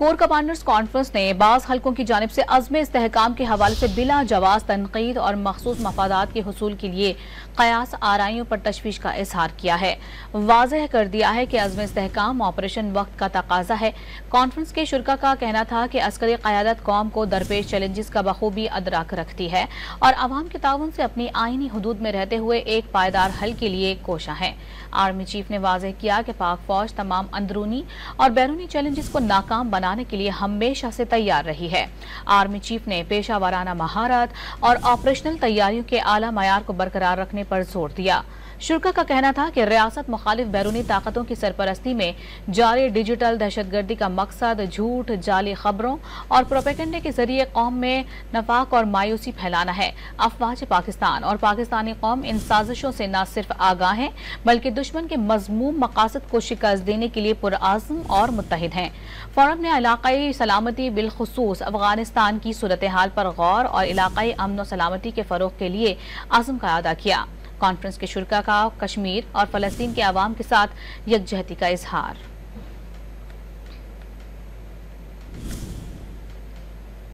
Corps commanders conference نے بعض حلقوں کی جانب سے عزم استحکام کے حوالے سے بلا جواز تنقید اور مخصوص مفادات کے حصول کے لیے قیاس آرائیوں پر تشویش کا اظہار کیا ہے۔ واضح کر دیا ہے کہ عزم استحکام آپریشن وقت کا تقاضا ہے۔ کانفرنس کے شرکاء کا کہنا تھا کہ عسکری قیادت قوم کو درپیش چیلنجز کا بخوبی ادراک رکھتی ہے اور عوام کے تعاون سے اپنی آئینی حدود میں رہتے ہوئے ایک پائیدار حل کے لیے کوشاں ہے۔ آرمی چیف نے واضح کیا کہ پاک فوج تمام اندرونی اور بیرونی چیلنجز کو ناکام بنانے کے لیے ہمیشہ سے تیار رہی ہے۔ آرمی چیف نے پیشہ ورانہ مہارت اور آپریشنل تیاریوں کے اعلیٰ معیار کو برقرار رکھنے پر زور دیا۔ شرکاء کا کہنا تھا کہ ریاست مخالف بیرونی طاقتوں کی سرپرستی میں جاری ڈیجیٹل دہشت گردی کا مقصد جھوٹ، جعلی خبروں اور پروپیگنڈے کے ذریعے قوم میں نفاق اور مایوسی پھیلانا ہے۔ افواج پاکستان اور پاکستانی قوم ان سازشوں سے نہ صرف آگاہ ہیں بلکہ دشمن کے مذموم مقاصد کو شکست دینے کے لیے پرعزم اور متحد ہیں۔ فورم نے علاقائی سلامتی بالخصوص افغانستان کی صورتحال پر غور اور علاقائی امن و سلامتی کے فروغ کے لیے عزم کا اعادہ کیا۔ کانفرنس کے شرکاء کا کشمیر اور فلسطین کے عوام کے ساتھ یکجہتی کا اظہار۔